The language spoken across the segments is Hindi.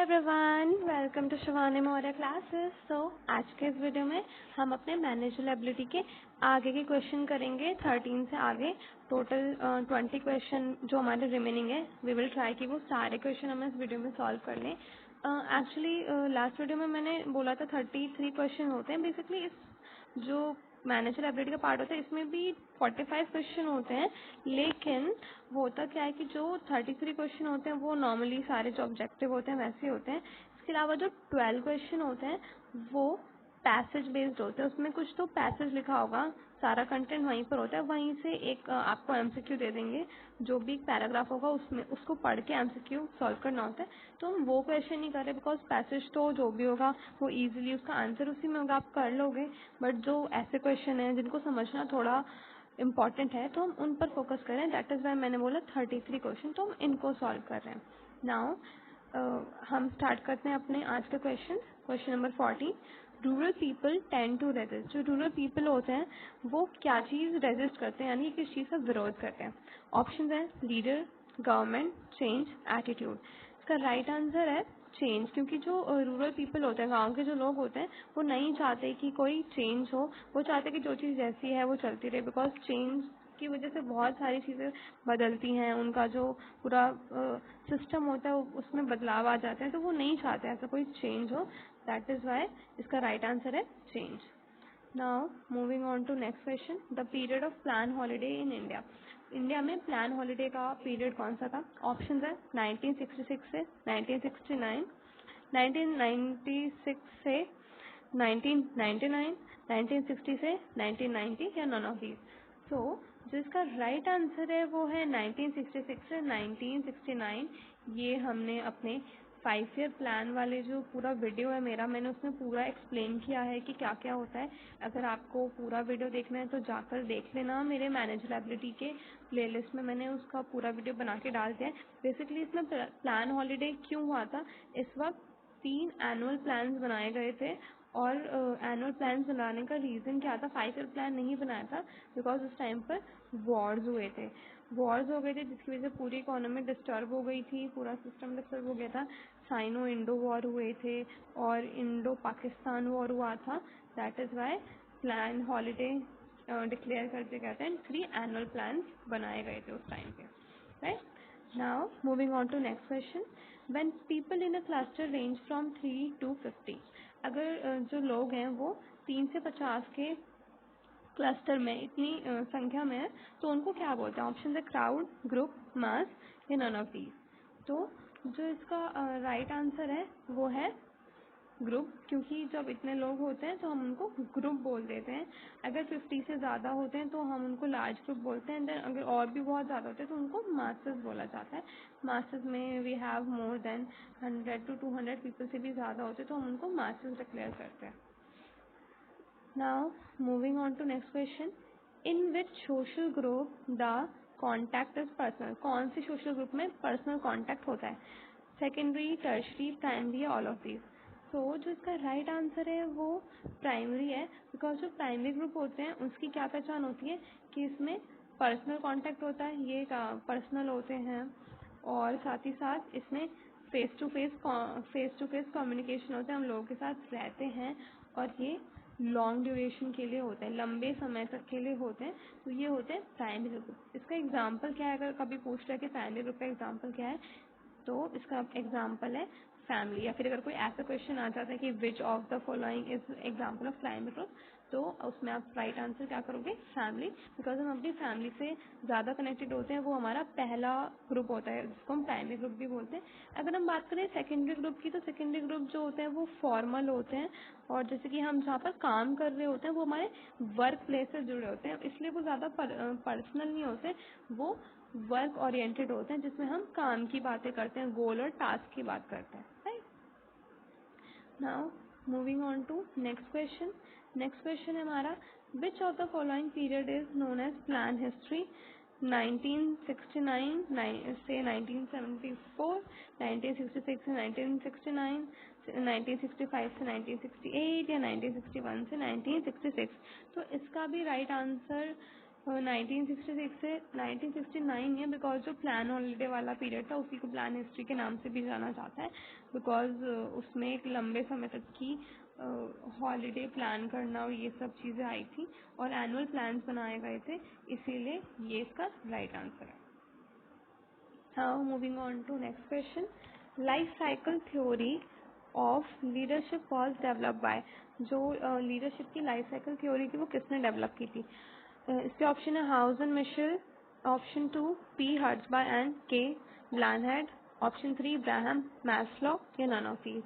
Everyone, welcome to Shivani Maurya classes. आज के इस वीडियो में हम अपने मैनेजर एबिलिटी के आगे के क्वेश्चन करेंगे। 13 से आगे टोटल 20 क्वेश्चन जो हमारे रिमेनिंग है, वी विल ट्राई कि वो सारे क्वेश्चन हम इस वीडियो में सॉल्व कर लें। एक्चुअली लास्ट वीडियो में मैंने बोला था 33 क्वेश्चन होते हैं। बेसिकली इस जो मैनेजर एबिलिटी का पार्ट होता है इसमें भी 45 क्वेश्चन होते हैं, लेकिन होता क्या है कि जो 33 क्वेश्चन होते हैं वो नॉर्मली सारे जो ऑब्जेक्टिव होते हैं वैसे ही होते हैं। इसके अलावा जो 12 क्वेश्चन होते हैं वो पैसेज बेस्ड होते हैं। उसमें कुछ तो पैसेज लिखा होगा, सारा कंटेंट वहीं पर होता है, वहीं से एक आपको एमसीक्यू दे देंगे। जो भी पैराग्राफ होगा उसमें उसको पढ़ के एमसीक्यू सॉल्व करना होता है। तो हम वो क्वेश्चन नहीं कर रहे, बिकॉज पैसेज तो जो भी होगा वो इजीली उसका आंसर उसी में होगा, आप कर लोगे। बट जो ऐसे क्वेश्चन हैं जिनको समझना थोड़ा इम्पॉर्टेंट है तो हम उन पर फोकस करें। दैट इज़ वाई मैंने बोला 33 क्वेश्चन, तो हम इनको सॉल्व कर रहे हैं। नाउ हम स्टार्ट करते हैं अपने आज का question number 14। Rural people tend to resist. जो रूरल पीपल होते हैं वो क्या चीज़ रेजिस्ट करते हैं, यानी किस चीज़ का विरोध करते हैं। ऑप्शन है लीडर, गवर्नमेंट, चेंज, एटीट्यूड। इसका राइट आंसर है चेंज, क्योंकि जो रूरल पीपल होते हैं, गांव के जो लोग होते हैं, वो नहीं चाहते कि कोई चेंज हो। वो चाहते कि जो चीज़ जैसी है वो चलती रहे, बिकॉज चेंज की वजह से बहुत सारी चीज़ें बदलती हैं। उनका जो पूरा सिस्टम होता है उसमें बदलाव आ जाते हैं, तो वो नहीं चाहते ऐसा कोई चेंज हो। दैट इज़ वाई इसका राइट आंसर है change. Now moving on to next question. The period of plan holiday in India. India में प्लान हॉलीडे का पीरियड कौन सा था। ऑप्शन है 1966 से 1969, 1996 से 1999, 1960 से 1990 या नॉन ऑफ दीज। तो जो इसका राइट आंसर है वो है 1966 से 1969। ये हमने अपने 5 ईयर प्लान वाले जो पूरा वीडियो है मेरा, मैंने उसमें पूरा एक्सप्लेन किया है कि क्या क्या होता है। अगर आपको पूरा वीडियो देखना है तो जाकर देख लेना। मेरे मैनेजर एबिलिटी के प्लेलिस्ट में मैंने उसका पूरा वीडियो बना के डाल दिया है। बेसिकली इसमें प्लान हॉलीडे क्यों हुआ था, इस वक्त 3 एनुअल प्लान्स बनाए गए थे, और एनुअल प्लान्स बनाने का रीज़न क्या था, 5 ईयर प्लान नहीं बनाया था बिकॉज उस टाइम पर वॉर्स हुए थे। वॉर्स हो गए थे जिसकी वजह से पूरी इकोनॉमी डिस्टर्ब हो गई थी, पूरा सिस्टम डिस्टर्ब हो गया था। साइनो इंडो वॉर हुए थे और इंडो पाकिस्तान वॉर हुआ था। That is Y plan holiday declare करते कहते हैं। 3 एनुअल प्लान्स बनाए गए थे उस टाइम पे, right. Now moving on to next question. When people in a cluster range from 3 to 50। अगर जो लोग हैं वो 3 से 50 के क्लस्टर में इतनी संख्या में है तो उनको क्या बोलते हैं। ऑप्शन है क्राउड, ग्रुप, मास या नन ऑफ दीज। तो जो इसका राइट आंसर है वो है ग्रुप, क्योंकि जब इतने लोग होते हैं तो हम उनको ग्रुप बोल देते हैं। अगर 50 से ज़्यादा होते हैं तो हम उनको लार्ज ग्रुप बोलते हैं। देन अगर और भी बहुत ज़्यादा होते हैं तो उनको मासेस बोला जाता है। मासेस में we have more than 100 to 200 people से भी ज़्यादा होते हैं तो हम उनको मासेस डिक्लेयर करते हैं। Now moving on to next question. In which social group the contact is personal। कौन से social group में personal contact होता है, सेकेंडरी, टर्शरी, प्राइमरी या ऑल ऑफ दीज। तो जो इसका राइट आंसर है वो प्राइमरी है, बिकॉज जो प्राइमरी ग्रुप होते हैं उसकी क्या पहचान होती है कि इसमें पर्सनल कांटेक्ट होता है, ये पर्सनल होते हैं, और साथ ही साथ इसमें फेस टू फेस कम्युनिकेशन होता है, हम लोगों के साथ रहते हैं, और ये लॉन्ग ड्यूरेशन के लिए होते हैं, लंबे समय तक के लिए होते हैं। तो ये होते हैं प्राइमरी ग्रुप। इसका एग्जाम्पल क्या है, अगर कभी पूछ रहा है कि प्राइमरी ग्रुप का एग्जाम्पल क्या है, तो इसका एग्जाम्पल है फैमिली। या फिर अगर कोई ऐसा क्वेश्चन आ जाता है कि विच of the following is example of primary group, तो उसमें आप राइट आंसर क्या करोगे, फैमिली। बिकॉज हम अपनी फैमिली से ज़्यादा कनेक्टेड होते हैं, वो हमारा पहला ग्रुप होता है जिसको हम प्राइमरी ग्रुप भी बोलते हैं। अगर हम बात करें सेकेंडरी ग्रुप की, तो सेकेंडरी ग्रुप जो होते हैं वो फॉर्मल होते हैं, और जैसे कि हम जहाँ पर काम कर रहे होते हैं वो हमारे वर्क प्लेस से जुड़े होते हैं, इसलिए वो ज़्यादा पर्सनल नहीं होते, वो वर्क ओरिएंटेड होते हैं, जिसमें हम काम की बातें करते हैं, गोल और टास्क की बात करते हैं, right. Now moving on to next question. Next question है हमारा, which of the following period is known as plan history. 1969 से 1974, 1966 से 1969, 1965 से 1968 या 1961 से 1966। तो इसका भी राइट आंसर 1966 से 1969 है, बिकॉज जो प्लान हॉलीडे वाला पीरियड था उसी को प्लान हिस्ट्री के नाम से भी जाना जाता है, बिकॉज उसमें एक लंबे समय तक की हॉलीडे प्लान करना और ये सब चीज़ें आई थी और एनुअल प्लान्स बनाए गए थे, इसीलिए ये इसका राइट आंसर है। Now moving on to next question. Life cycle theory of leadership was developed by, जो लीडरशिप की लाइफ साइकिल थ्योरी थी वो किसने डेवलप की थी? इसके ऑप्शन है हाउसन मिशेल, ऑप्शन 2 पी हर्ट्जबर्ग एंड के ब्लैनहेड, ऑप्शन 3 ब्राहम मैस्लो या नन ऑफ दीज।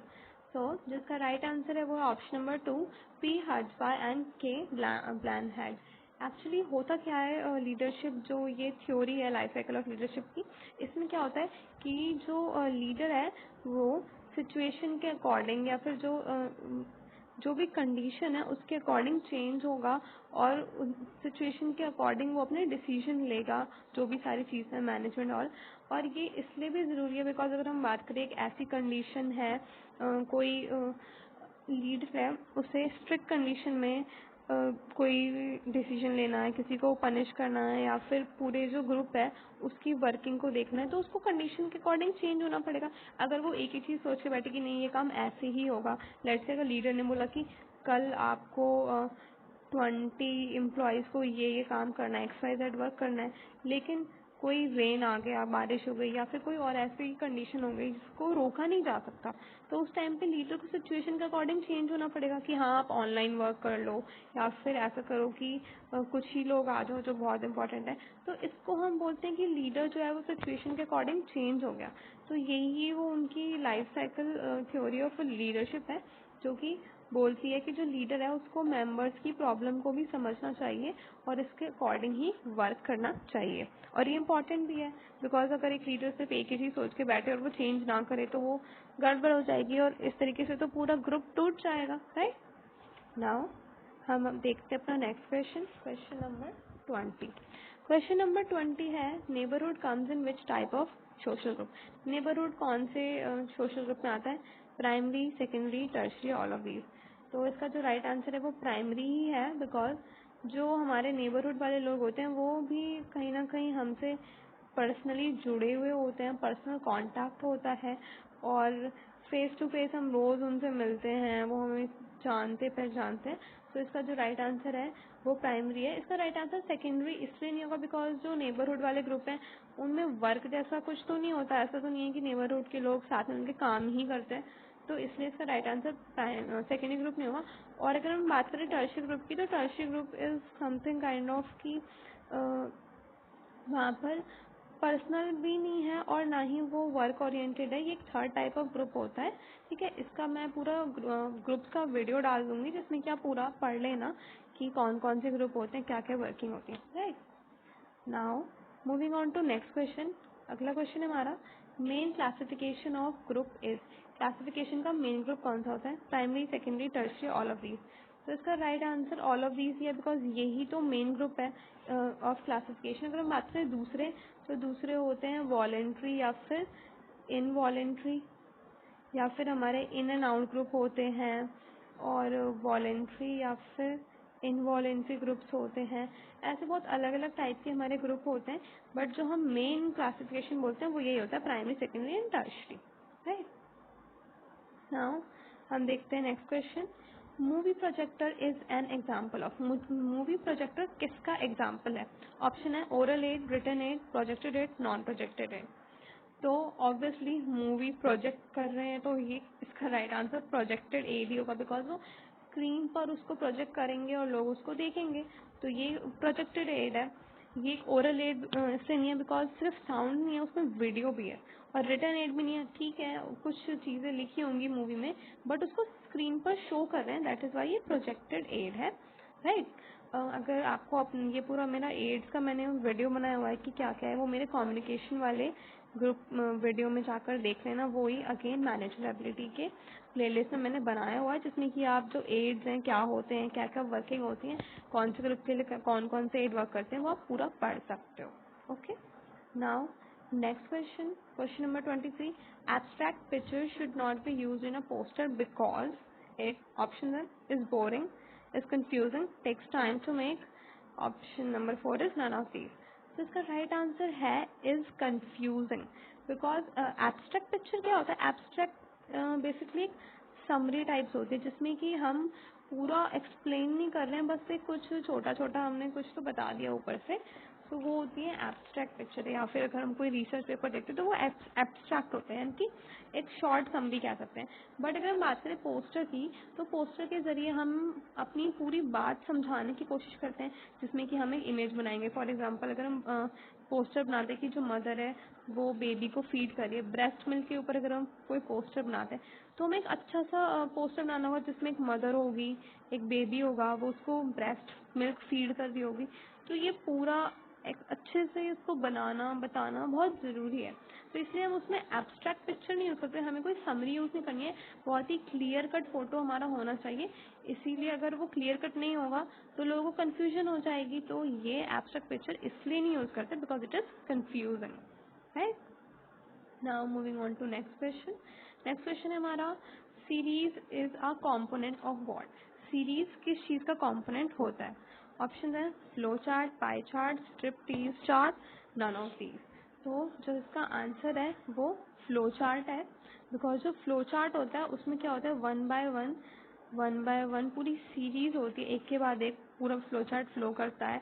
तो जिसका राइट आंसर है वो है ऑप्शन नंबर 2 पी हर्ट्जबर्ग एंड के ब्लैनहेड। एक्चुअली होता क्या है, लीडरशिप जो ये थ्योरी है लाइफ साइकिल ऑफ लीडरशिप की, इसमें क्या होता है कि जो लीडर है वो सिचुएशन के अकॉर्डिंग या फिर जो भी कंडीशन है उसके अकॉर्डिंग चेंज होगा और सिचुएशन के अकॉर्डिंग वो अपने डिसीजन लेगा, जो भी सारी चीज़ें हैं मैनेजमेंट और ये इसलिए भी ज़रूरी है बिकॉज अगर हम बात करें एक ऐसी कंडीशन है, कोई लीडर है उसे स्ट्रिक्ट कंडीशन में कोई डिसीजन लेना है, किसी को पनिश करना है या फिर पूरे जो ग्रुप है उसकी वर्किंग को देखना है, तो उसको कंडीशन के अकॉर्डिंग चेंज होना पड़ेगा। अगर वो एक ही चीज़ सोच के बैठे कि नहीं ये काम ऐसे ही होगा, लेट्स से अगर लीडर ने बोला कि कल आपको 20 एम्प्लॉयज़ को ये काम करना है, XYZ वर्क करना है, लेकिन कोई रेन आ गया, बारिश हो गई या फिर कोई और ऐसी कंडीशन हो गई जिसको रोका नहीं जा सकता, तो उस टाइम पे लीडर को सिचुएशन के अकॉर्डिंग चेंज होना पड़ेगा कि हाँ आप ऑनलाइन वर्क कर लो या फिर ऐसा करो कि कुछ ही लोग आ जाओ जो बहुत इंपॉर्टेंट है। तो इसको हम बोलते हैं कि लीडर जो है वो सिचुएशन के अकॉर्डिंग चेंज हो गया। तो यही वो उनकी life cycle theory of leadership है, जो कि बोलती है कि जो लीडर है उसको मेंबर्स की प्रॉब्लम को भी समझना चाहिए और इसके अकॉर्डिंग ही वर्क करना चाहिए। और ये इम्पॉर्टेंट भी है बिकॉज अगर एक लीडर सिर्फ एक ही चीज़ सोच के बैठे और वो चेंज ना करे तो वो गड़बड़ हो जाएगी और इस तरीके से तो पूरा ग्रुप टूट जाएगा, राइट। नाउ हम अब देखते हैं अपना next question, question number 20। Question number 20 है neighbourhood comes in which type of social group. Neighbourhood कौन से सोशल ग्रुप में आता है? Primary, secondary, tertiary, all of these. तो इसका जो राइट आंसर है वो प्राइमरी ही है, बिकॉज जो हमारे नेबरहुड वाले लोग होते हैं वो भी कहीं ना कहीं हमसे पर्सनली जुड़े हुए होते हैं, पर्सनल कांटेक्ट होता है और फेस टू फेस हम रोज़ उनसे मिलते हैं, वो हमें जानते पहचानते हैं। तो इसका जो राइट आंसर है वो प्राइमरी है। इसका राइट आंसर सेकेंडरी इसलिए नहीं होगा बिकॉज जो नेबरहुड वाले ग्रुप हैं उनमें वर्क जैसा कुछ तो नहीं होता, ऐसा तो नहीं है कि नेबरहुड के लोग साथ में उनके काम ही करते हैं, तो इसलिए इसका राइट आंसर सेकेंडरी ग्रुप नहीं होगा। और अगर हम बात करें टर्शियरी ग्रुप की, तो tertiary group is something kind of कि वहाँ पर पर्सनल भी नहीं है और ना ही वो वर्क ओरिएंटेड है, ये एक थर्ड टाइप ऑफ ग्रुप होता है, ठीक है। इसका मैं पूरा ग्रुप्स का वीडियो डाल दूंगी जिसमें कि आप पूरा पढ़ लेना कि कौन कौन से ग्रुप होते हैं, क्या क्या वर्किंग होती है, right. Now moving on to next question. अगला क्वेश्चन है हमारा main classification of group is. Classification का मेन ग्रुप कौन सा होता है? Primary, secondary, tertiary, all of these. तो इसका right answer all of these ही है बिकॉज यही तो मेन ग्रुप है ऑफ क्लासिफिकेशन। अगर हम बात करें दूसरे, तो दूसरे होते हैं वॉलेंट्री या फिर इनवॉलेंट्री, या फिर हमारे इन एंड आउट ग्रुप होते हैं और वॉलेंट्री या फिर इनवॉलेंट्री ग्रुप्स होते हैं। ऐसे बहुत अलग अलग टाइप के हमारे ग्रुप होते हैं, बट जो हम मेन क्लासिफिकेशन बोलते हैं वो यही होता है, primary, secondary and tertiary, right. Now हम देखते हैं next question. Movie projector is an example of. Movie projector किसका एग्जाम्पल है? ऑप्शन है oral aid, written aid, projected aid, non projected aid. तो ऑब्वियसली मूवी प्रोजेक्ट कर रहे हैं तो ये इसका राइट आंसर प्रोजेक्टेड एड ही होगा बिकॉज वो स्क्रीन पर उसको प्रोजेक्ट करेंगे और लोग उसको देखेंगे, तो ये प्रोजेक्टेड एड है। ये एक ओरल एड इसलिए नहीं है बिकॉज सिर्फ साउंड नहीं है, उसमें वीडियो भी है। और रिटन एड भी नहीं है, ठीक है कुछ चीज़ें लिखी होंगी मूवी में बट उसको स्क्रीन पर शो कर रहे हैं, दैट इज़ वाई ये प्रोजेक्टेड एड है, राइट। अगर आपको ये पूरा मेरा एड्स का मैंने वीडियो बनाया हुआ है कि क्या क्या है, वो मेरे कम्युनिकेशन वाले ग्रुप वीडियो में जाकर देख लेना, वो ही अगेन मैनेजेबिलिटी के प्लेलिस्ट में मैंने बनाया हुआ है जिसमें कि आप जो एड्स हैं क्या होते हैं, क्या क्या वर्किंग होती हैं, कौन से ग्रुप के लिए कौन कौन से एड वर्क करते हैं, वो आप पूरा पढ़ सकते हो, okay. Now next question, question number 23। Abstract picture should not be use in a poster because it, option is boring, is confusing, takes time to make, option number 4 is none of these. तो इसका राइट आंसर है is confusing, because abstract picture क्या होता है? एब्स्ट्रैक्ट बेसिकली एक समरी टाइप्स होती है जिसमें कि हम पूरा एक्सप्लेन नहीं कर रहे हैं, बस एक कुछ छोटा छोटा हमने कुछ तो बता दिया ऊपर से, तो वो होती है एब्स्ट्रैक्ट पिक्चर। या फिर अगर हम कोई रिसर्च पेपर देखते हैं तो वो एब्स्ट्रैक्ट होते हैं, यानी कि एक शॉर्ट समरी कह सकते हैं। बट अगर हम बात करें पोस्टर की, तो पोस्टर के ज़रिए हम अपनी पूरी बात समझाने की कोशिश करते हैं, जिसमें कि हम एक इमेज बनाएंगे। फॉर एग्जांपल अगर हम पोस्टर बनाते हैं कि जो मदर है वो बेबी को फीड कर रही है, ब्रेस्ट मिल्क के ऊपर अगर हम कोई पोस्टर बनाते हैं, तो हमें एक अच्छा सा पोस्टर बनाना होगा जिसमें एक मदर होगी, एक बेबी होगा, वो उसको ब्रेस्ट मिल्क फीड कर रही होगी। तो ये पूरा एक अच्छे से इसको बनाना बताना बहुत ज़रूरी है। तो इसलिए हम उसमें एब्स्ट्रैक्ट पिक्चर नहीं यूज़ करते, हमें कोई समरी यूज़ नहीं करनी है, बहुत ही क्लियर कट फोटो हमारा होना चाहिए। इसीलिए अगर वो क्लियर कट नहीं होगा तो लोगों को कन्फ्यूजन हो जाएगी, तो ये एब्स्ट्रैक्ट पिक्चर इसलिए नहीं यूज़ करते बिकॉज इट इज़ कन्फ्यूजिंग है। Now moving on to next question. Next question है हमारा, series is a component of what? Series किस चीज़ का कॉम्पोनेंट होता है? ऑप्शन है flow chart, pie chart, strip tees chart, none of these. तो जो इसका आंसर है वो फ्लो चार्ट है, बिकॉज जो फ्लो चार्ट होता है उसमें क्या होता है, वन बाय वन पूरी सीरीज होती है, एक के बाद एक पूरा फ्लो चार्ट फ्लो करता है।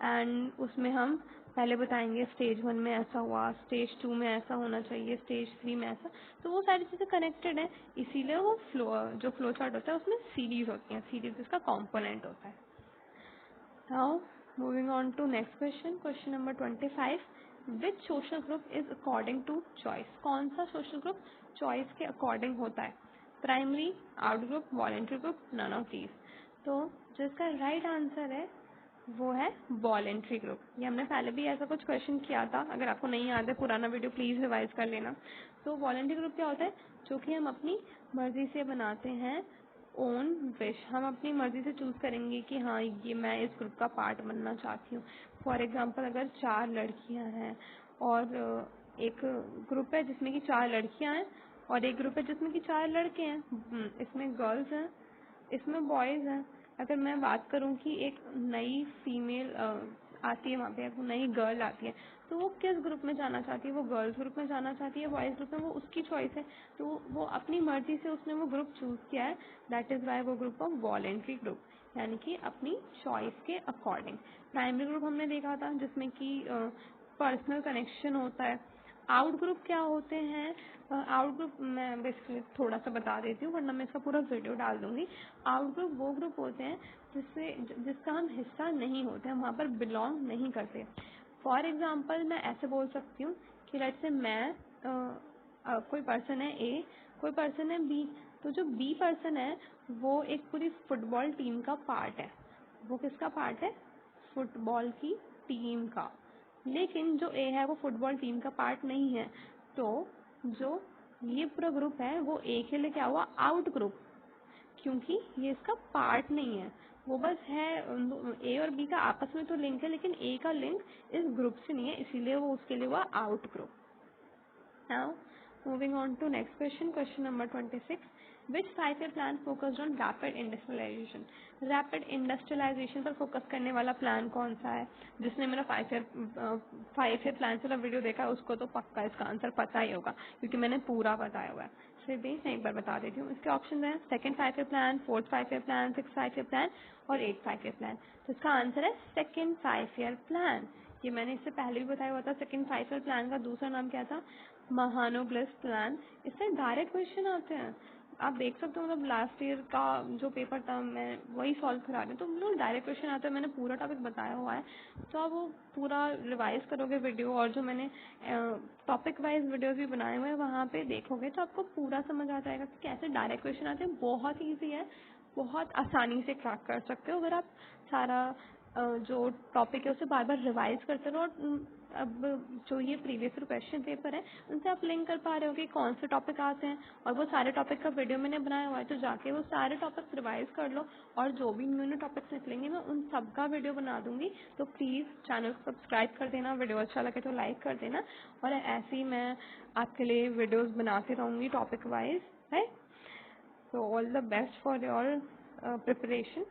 एंड उसमें हम पहले बताएंगे स्टेज 1 में ऐसा हुआ, स्टेज 2 में ऐसा होना चाहिए, स्टेज 3 में ऐसा, तो वो सारी चीज़ें कनेक्टेड है, इसीलिए वो जो फ्लो चार्ट होता है उसमें सीरीज होती है, सीरीज इसका कॉम्पोनेंट होता है। Now moving on to next question, question number 25, which social group is according to choice? कौन सा सोशल ग्रुप चॉइस के अकॉर्डिंग होता है? Primary, out group, voluntary group, none of these. तो जो इसका राइट आंसर है वो है वॉलेंट्री ग्रुप। ये हमने पहले भी ऐसा कुछ क्वेश्चन किया था, अगर आपको नहीं याद है पुराना वीडियो प्लीज़ रिवाइज कर लेना। तो वॉलेंट्री ग्रुप क्या होता है? जो कि हम अपनी मर्जी से बनाते हैं, ओन विश, हम अपनी मर्जी से चूज़ करेंगे कि हाँ ये मैं इस ग्रुप का पार्ट बनना चाहती हूँ। फॉर एग्जांपल अगर 4 लड़कियाँ हैं और एक ग्रुप है जिसमें कि 4 लड़कियाँ हैं और एक ग्रुप है जिसमें कि 4 लड़के हैं, इसमें गर्ल्स हैं, इसमें बॉयज़ हैं। अगर मैं बात करूं कि एक नई फीमेल आती है, वहाँ पे एक नई गर्ल आती है, तो वो किस ग्रुप में जाना चाहती है? वो गर्ल्स ग्रुप में जाना चाहती है, बॉयज़ ग्रुप में, वो उसकी चॉइस है। तो वो अपनी मर्जी से उसने वो ग्रुप चूज़ किया है, दैट इज़ वाई वो ग्रुप ऑफ वॉलेंट्री ग्रुप, यानी कि अपनी चॉइस के अकॉर्डिंग। प्राइमरी ग्रुप हमने देखा था जिसमें कि पर्सनल कनेक्शन होता है। आउट ग्रुप क्या होते हैं? आउट ग्रुप मैं बेसिकली थोड़ा सा बता देती हूँ, वरना मैं इसका पूरा वीडियो डाल दूंगी। आउट ग्रुप वो ग्रुप होते हैं जिसका हम हिस्सा नहीं होते, हम वहाँ पर बिलोंग नहीं करते। फॉर एग्जाम्पल मैं ऐसे बोल सकती हूँ कि लेट्स से मैं कोई पर्सन है ए, कोई पर्सन है बी, तो जो बी पर्सन है वो एक पूरी फुटबॉल टीम का पार्ट है। वो किसका पार्ट है? फुटबॉल की टीम का। लेकिन जो ए है वो फुटबॉल टीम का पार्ट नहीं है, तो जो ये पूरा ग्रुप है वो ए के लिए क्या हुआ? आउट ग्रुप, क्योंकि ये इसका पार्ट नहीं है, वो बस है। ए और बी का आपस में तो लिंक है, लेकिन ए का लिंक इस ग्रुप से नहीं है, इसीलिए वो उसके लिए हुआ out group. Now, moving on to next question, question number 26. Which 5-year plan focused on rapid industrialization? Rapid industrialization पर फोकस करने वाला प्लान कौन सा है? जिसने मेरा 5 ईयर प्लान से वीडियो देखा है उसको तो पक्का इसका आंसर पता ही होगा, क्योंकि मैंने पूरा बताया हुआ है। फिर भी मैं एक बार बता देती हूँ। इसके ऑप्शन हैं second five year plan, fourth five year plan, six five year plan और 8 5-ईयर प्लान। तो इसका आंसर है सेकंड 5-ईयर प्लान। ये मैंने इससे पहले भी बताया हुआ था। सेकंड 5-ईयर प्लान का दूसरा नाम क्या था? महानुब्लस प्लान। इससे डायरेक्ट क्वेश्चन आते हैं, आप देख सकते हो। मतलब लास्ट ईयर का जो पेपर था मैं वही सॉल्व करा रही हूँ, तो मतलब डायरेक्ट क्वेश्चन आता है। मैंने पूरा टॉपिक बताया हुआ है, तो आप वो पूरा रिवाइज करोगे वीडियो, और जो मैंने टॉपिक वाइज वीडियोस भी बनाए हुए हैं वहाँ पे देखोगे तो आपको पूरा समझ आ जाएगा कि कैसे डायरेक्ट क्वेश्चन आते हैं। बहुत ईजी है, बहुत आसानी से क्रैक कर सकते हो अगर आप सारा जो टॉपिक है उसे बार बार रिवाइज करते रहो। और अब जो ये प्रीवियस क्वेश्चन पेपर है उनसे आप लिंक कर पा रहे हो कि कौन से टॉपिक आते हैं, और वो सारे टॉपिक का वीडियो मैंने बनाया हुआ है, तो जाके वो सारे टॉपिक्स रिवाइज कर लो। और जो भी न्यू न्यू टॉपिक्स निकलेंगे मैं उन सब का वीडियो बना दूंगी, तो प्लीज़ चैनल को सब्सक्राइब कर देना, वीडियो अच्छा लगे तो लाइक कर देना, और ऐसे ही मैं आपके लिए वीडियोज़ बनाती रहूँगी टॉपिक वाइज, है। So all the best for your preparation.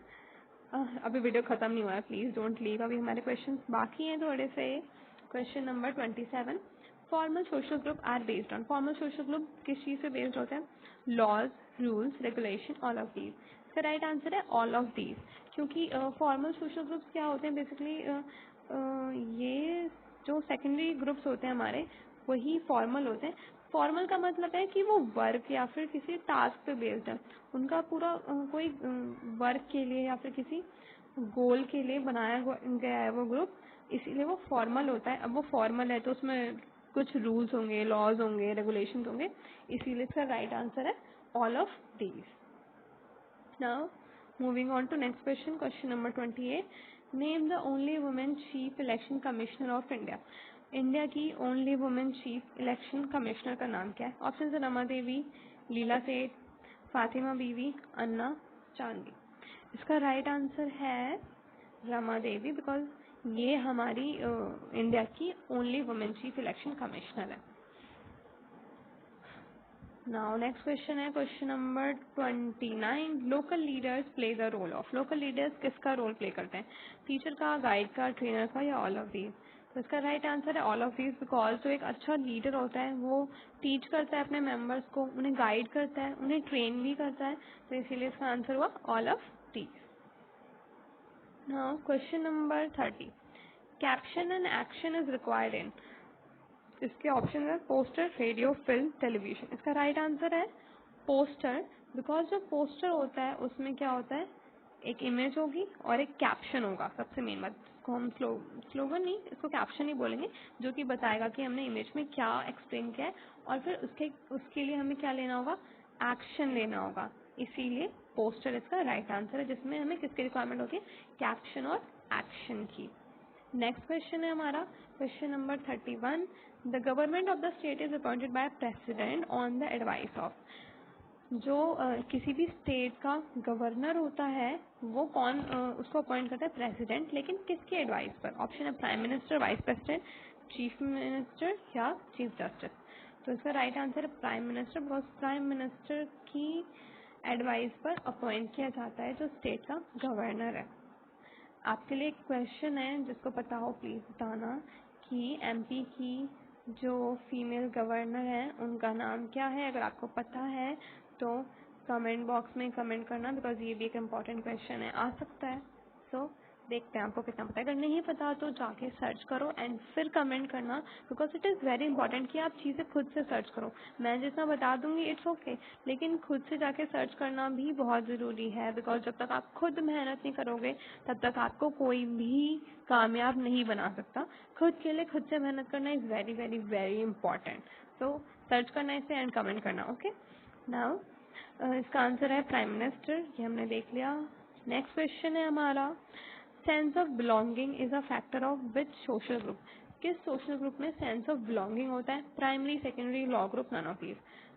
अभी वीडियो ख़त्म नहीं हुआ है, प्लीज़ डोंट लीव, अभी हमारे क्वेश्चन बाकी हैं थोड़े से। Question number 27, formal social group are based on, formal social group किस चीज़ से बेस्ड होते हैं? Laws, rules, regulation, all of these. इसका राइट आंसर है ऑल ऑफ दीज, क्योंकि फॉर्मल सोशल ग्रुप्स क्या होते हैं बेसिकली, ये जो सेकेंडरी ग्रुप्स होते हैं हमारे वही फॉर्मल होते हैं। फॉर्मल का मतलब है कि वो वर्क या फिर किसी टास्क पे बेस्ड है, उनका पूरा कोई वर्क के लिए या फिर किसी गोल के लिए बनाया गया है वो ग्रुप, इसीलिए वो फॉर्मल होता है। अब वो फॉर्मल है तो उसमें कुछ रूल्स होंगे, लॉज होंगे, रेगुलेशन होंगे, इसीलिए इसका राइट आंसर है all of these. Now, moving on to next question, question number 28. Name the only woman chief election commissioner of India. India की only women chief election commissioner का नाम क्या है? ऑप्शन है रमा देवी, लीला सेठ, फातिमा बीवी, अन्ना चांदी। इसका राइट आंसर है रमा देवी, बिकॉज ये हमारी इंडिया की only women chief election commissioner है। Now next question है question number 29, local leaders play the role of, local leaders किसका रोल प्ले करते हैं? टीचर का, गाइड का, ट्रेनर का या ऑल ऑफ दीज? तो इसका राइट आंसर है ऑल ऑफ दीज, बिकॉज जो एक अच्छा लीडर होता है वो टीच करता है अपने मेंबर्स को, उन्हें गाइड करता है, उन्हें ट्रेन भी करता है, तो इसीलिए इसका आंसर हुआ all of these. Now question number 30, caption and action is required in, इसके ऑप्शन है पोस्टर, रेडियो, फिल्म, टेलीविजन। इसका राइट आंसर है पोस्टर, बिकॉज जो पोस्टर होता है उसमें क्या होता है, एक इमेज होगी और एक कैप्शन होगा। सबसे मेन बात, इसको हम स्लोगन नहीं, इसको कैप्शन ही बोलेंगे, जो कि बताएगा कि हमने इमेज में क्या एक्सप्लेन किया है, और फिर उसके लिए हमें क्या लेना होगा, एक्शन लेना होगा, इसीलिए पोस्टर इसका राइट आंसर है, जिसमें हमें किसकी रिक्वायरमेंट होती है, कैप्शन और एक्शन की। नेक्स्ट क्वेश्चन है हमारा question number 31, the government of the state is appointed by president on the advice of, जो किसी भी स्टेट का गवर्नर होता है वो कौन उसको अपॉइंट करता है, प्रेसिडेंट, लेकिन किसके एडवाइस पर? ऑप्शन है prime minister, vice president, chief minister या चीफ जस्टिस। तो इसका राइट आंसर है prime minister, because prime minister की एडवाइस पर अपॉइंट किया जाता है जो स्टेट का गवर्नर है। आपके लिए एक क्वेश्चन है, जिसको पता हो प्लीज़ बताना, कि एमपी की जो फीमेल गवर्नर है उनका नाम क्या है? अगर आपको पता है तो कमेंट बॉक्स में कमेंट करना, बिकॉज ये भी एक इम्पॉर्टेंट क्वेश्चन है, आ सकता है। सो देखते हैं आपको कितना पता है। अगर नहीं पता तो जाके सर्च करो एंड फिर कमेंट करना, because it is very important कि आप चीज़ें खुद से सर्च करो। मैं जितना बता दूंगी इट्स ओके, लेकिन खुद से जाके सर्च करना भी बहुत ज़रूरी है, बिकॉज जब तक आप खुद मेहनत नहीं करोगे तब तक आपको कोई भी कामयाब नहीं बना सकता। खुद के लिए खुद से मेहनत करना is very very very important. So search करना इसे एंड कमेंट करना। ओके, नाउ इसका आंसर है प्राइम मिनिस्टर, ये हमने देख लिया। नेक्स्ट क्वेश्चन है हमारा, sense of belonging is a factor of which social group, किस सोशल ग्रुप में सेंस ऑफ बिलोंगिंग होता है? Primary, secondary, law group, none of these.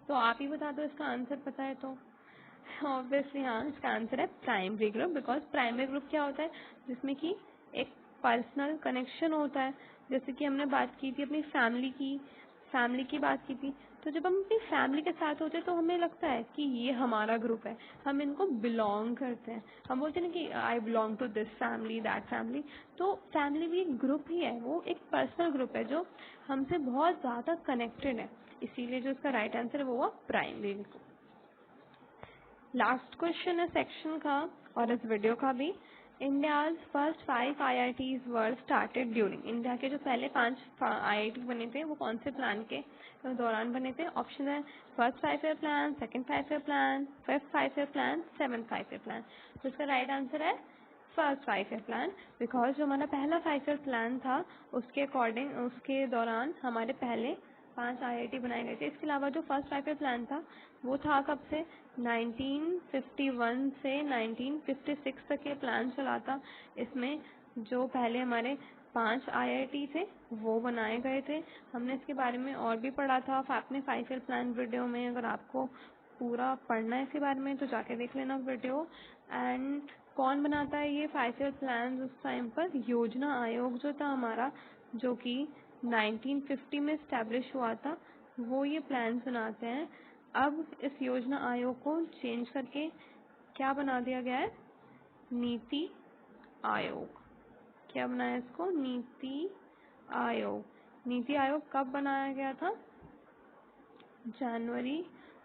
तो आप ही बता दो इसका आंसर पता है तो। ऑब्वियसली हाँ, इसका आंसर है primary group, because primary group क्या होता है, जिसमें कि एक पर्सनल कनेक्शन होता है। जैसे कि हमने बात की थी अपनी फैमिली की बात की थी, तो जब हम अपनी फैमिली के साथ होते हैं तो हमें लगता है कि ये हमारा ग्रुप है, हम इनको बिलोंग करते हैं, हम बोलते हैं ना कि I belong to this family, that family. तो फैमिली भी एक ग्रुप ही है, वो एक पर्सनल ग्रुप है जो हमसे बहुत ज़्यादा कनेक्टेड है, इसीलिए जो इसका राइट आंसर है वो हुआ प्राइमरी ग्रुप। लास्ट क्वेश्चन है सेक्शन का और इस वीडियो का भी, India's first 5 IITs were started during, India के जो पहले 5 IIT बने थे वो कौन से प्लान के दौरान बने थे? ऑप्शन है first 5 year plan, second 5 year plan, fifth 5 year plan, seventh 5 year plan. तो इसका राइट आंसर है फर्स्ट 5 ईयर प्लान, बिकॉज जो हमारा पहला 5 ईयर प्लान था उसके अकॉर्डिंग उसके दौरान हमारे पहले 5 IIT बनाए गए थे। इसके अलावा जो फर्स्ट 5 ईयर प्लान था वो था कब से, 1951 से 1956 तक ये प्लान चला था। इसमें जो पहले हमारे 5 IIT थे वो बनाए गए थे। हमने इसके बारे में और भी पढ़ा था अपने 5 ईयर प्लान वीडियो में, अगर आपको पूरा पढ़ना है इसके बारे में तो जाके देख लेना वीडियो। एंड कौन बनाता है ये 5 ईयर प्लान उस टाइम पर? योजना आयोग जो था हमारा, जो कि 1950 में स्टैब्लिश हुआ था, वो ये प्लान बनाते हैं। अब इस योजना आयोग को चेंज करके क्या बना दिया गया है, नीति आयोग। क्या बनाया इसको? नीति आयोग। नीति आयोग कब बनाया गया था? जनवरी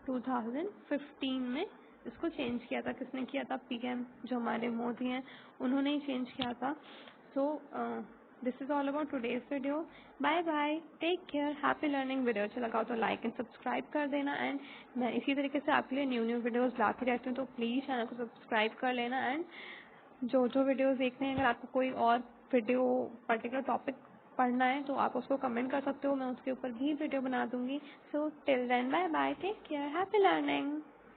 2015 में इसको चेंज किया था। किसने किया था? पीएम जो हमारे मोदी हैं उन्होंने ही चेंज किया था। So this is all about today's video. Bye bye, take care, happy learning. Video अच्छा लगा हो तो लाइक एंड सब्सक्राइब कर देना। एंड मैं इसी तरीके से आपके लिए न्यू वीडियोस लाती रहती हूँ, तो प्लीज़ चैनल को सब्सक्राइब कर लेना। एंड जो वीडियोस देखने हैं, अगर आपको कोई और वीडियो पर्टिकुलर टॉपिक पढ़ना है तो आप उसको कमेंट कर सकते हो, मैं उसके ऊपर भी वीडियो बना दूंगी। So till then, bye bye, take care, happy learning.